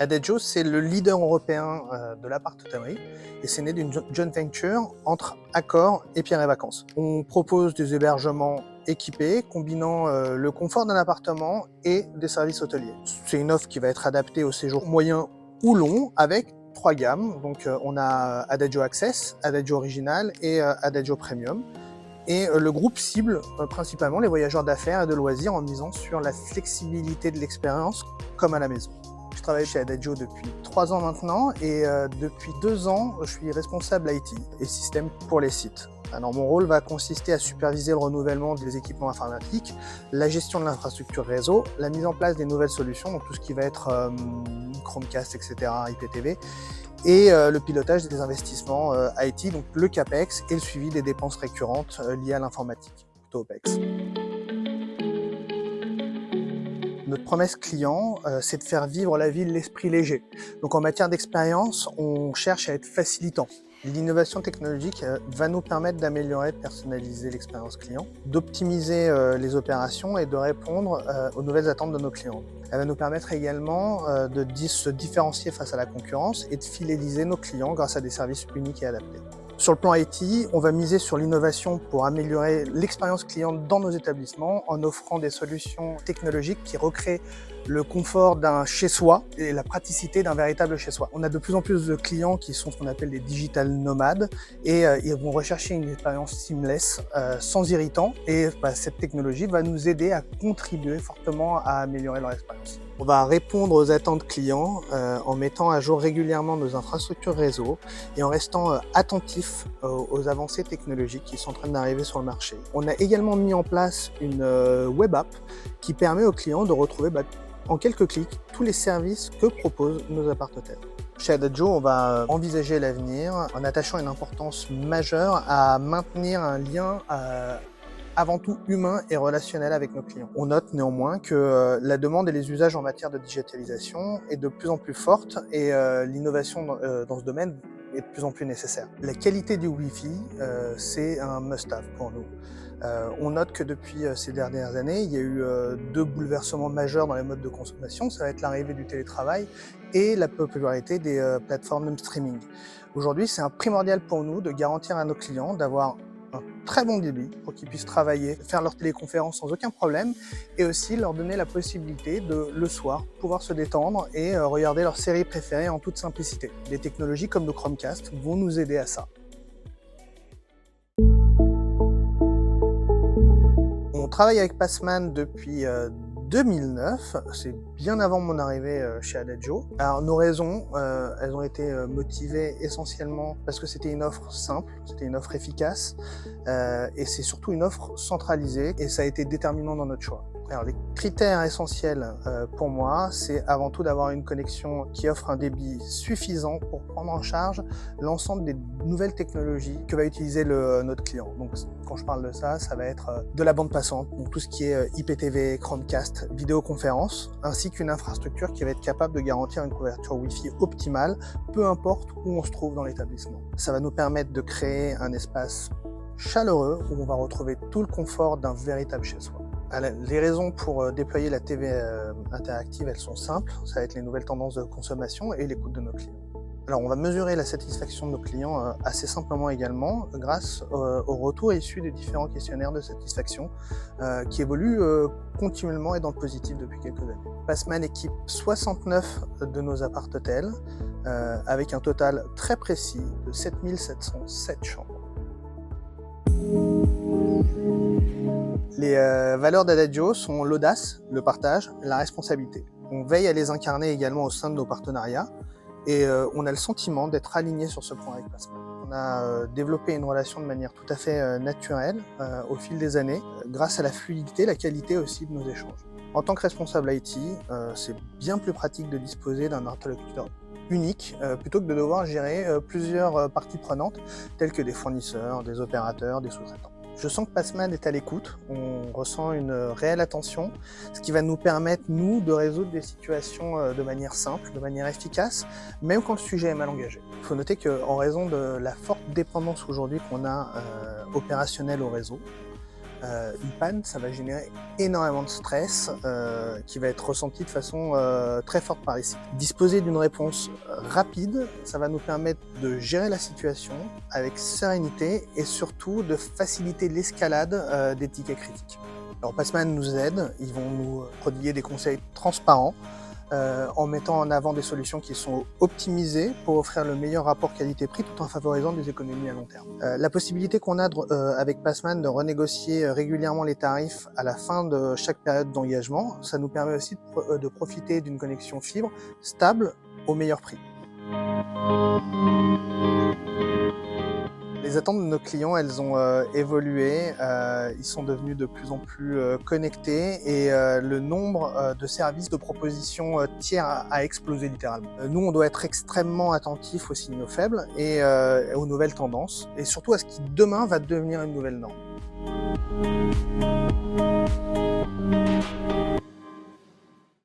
Adagio, c'est le leader européen de l'appart-hôtellerie et c'est né d'une joint venture entre Accor et Pierre et Vacances. On propose des hébergements équipés combinant le confort d'un appartement et des services hôteliers. C'est une offre qui va être adaptée au séjour moyen ou long avec 3 gammes. Donc on a Adagio Access, Adagio Original et Adagio Premium. Et le groupe cible principalement les voyageurs d'affaires et de loisirs en misant sur la flexibilité de l'expérience comme à la maison. Je travaille chez Adagio depuis 3 ans maintenant et depuis 2 ans, je suis responsable IT et système pour les sites. Alors mon rôle va consister à superviser le renouvellement des équipements informatiques, la gestion de l'infrastructure réseau, la mise en place des nouvelles solutions, donc tout ce qui va être Chromecast, etc., IPTV, et le pilotage des investissements IT, donc le CAPEX et le suivi des dépenses récurrentes liées à l'informatique, plutôt OPEX. Notre promesse client, c'est de faire vivre la ville l'esprit léger. Donc en matière d'expérience, on cherche à être facilitant. L'innovation technologique va nous permettre d'améliorer, de personnaliser l'expérience client, d'optimiser les opérations et de répondre aux nouvelles attentes de nos clients. Elle va nous permettre également de se différencier face à la concurrence et de fidéliser nos clients grâce à des services uniques et adaptés. Sur le plan IT, on va miser sur l'innovation pour améliorer l'expérience client dans nos établissements en offrant des solutions technologiques qui recréent le confort d'un chez-soi et la praticité d'un véritable chez-soi. On a de plus en plus de clients qui sont ce qu'on appelle des digital nomades et ils vont rechercher une expérience seamless, sans irritant, et cette technologie va nous aider à contribuer fortement à améliorer leur expérience. On va répondre aux attentes clients en mettant à jour régulièrement nos infrastructures réseau et en restant attentifs aux avancées technologiques qui sont en train d'arriver sur le marché. On a également mis en place une web app qui permet aux clients de retrouver en quelques clics tous les services que proposent nos appart-hôtels. Chez Adagio, on va envisager l'avenir en attachant une importance majeure à maintenir un lien avant tout humain et relationnel avec nos clients. On note néanmoins que la demande et les usages en matière de digitalisation est de plus en plus forte et l'innovation dans ce domaine est de plus en plus nécessaire. La qualité du Wi-Fi, c'est un must-have pour nous. On note que depuis ces dernières années, il y a eu 2 bouleversements majeurs dans les modes de consommation. Ça va être l'arrivée du télétravail et la popularité des plateformes de streaming. Aujourd'hui, c'est primordial pour nous de garantir à nos clients d'avoir un très bon débit pour qu'ils puissent travailler, faire leur téléconférence sans aucun problème et aussi leur donner la possibilité de, le soir, pouvoir se détendre et regarder leur série préférée en toute simplicité. Des technologies comme le Chromecast vont nous aider à ça. On travaille avec Passman depuis 2009, c'est bien avant mon arrivée chez Adagio. Alors nos raisons, elles ont été motivées essentiellement parce que c'était une offre simple, c'était une offre efficace et c'est surtout une offre centralisée et ça a été déterminant dans notre choix. Alors les critères essentiels pour moi, c'est avant tout d'avoir une connexion qui offre un débit suffisant pour prendre en charge l'ensemble des nouvelles technologies que va utiliser notre client. Donc quand je parle de ça, ça va être de la bande passante, donc tout ce qui est IPTV, Chromecast, vidéoconférence, ainsi qu'une infrastructure qui va être capable de garantir une couverture Wi-Fi optimale, peu importe où on se trouve dans l'établissement. Ça va nous permettre de créer un espace chaleureux où on va retrouver tout le confort d'un véritable chez-soi. Les raisons pour déployer la TV interactive, elles sont simples. Ça va être les nouvelles tendances de consommation et l'écoute de nos clients. Alors, on va mesurer la satisfaction de nos clients assez simplement également grâce au retour issu des différents questionnaires de satisfaction qui évoluent continuellement et dans le positif depuis quelques années. Passman équipe 69 de nos appart-hôtels avec un total très précis de 7707 chambres. Les valeurs d'Adagio sont l'audace, le partage, la responsabilité. On veille à les incarner également au sein de nos partenariats et on a le sentiment d'être aligné sur ce point avec Passman. On a développé une relation de manière tout à fait naturelle au fil des années grâce à la fluidité, la qualité aussi de nos échanges. En tant que responsable IT, c'est bien plus pratique de disposer d'un interlocuteur unique plutôt que de devoir gérer plusieurs parties prenantes telles que des fournisseurs, des opérateurs, des sous-traitants. Je sens que Passman est à l'écoute, on ressent une réelle attention, ce qui va nous permettre, nous, de résoudre des situations de manière simple, de manière efficace, même quand le sujet est mal engagé. Il faut noter qu'en raison de la forte dépendance aujourd'hui qu'on a opérationnelle au réseau, Une panne, ça va générer énormément de stress qui va être ressenti de façon très forte par les sites. Disposer d'une réponse rapide, ça va nous permettre de gérer la situation avec sérénité et surtout de faciliter l'escalade des tickets critiques. Alors Passman nous aide, ils vont nous prodiguer des conseils transparents en mettant en avant des solutions qui sont optimisées pour offrir le meilleur rapport qualité-prix tout en favorisant des économies à long terme. La possibilité qu'on a avec Passman de renégocier régulièrement les tarifs à la fin de chaque période d'engagement, ça nous permet aussi de profiter d'une connexion fibre stable au meilleur prix. Les attentes de nos clients, elles ont évolué, ils sont devenus de plus en plus connectés et le nombre de services, de propositions tiers a explosé littéralement. Nous, on doit être extrêmement attentifs aux signaux faibles et aux nouvelles tendances et surtout à ce qui demain va devenir une nouvelle norme.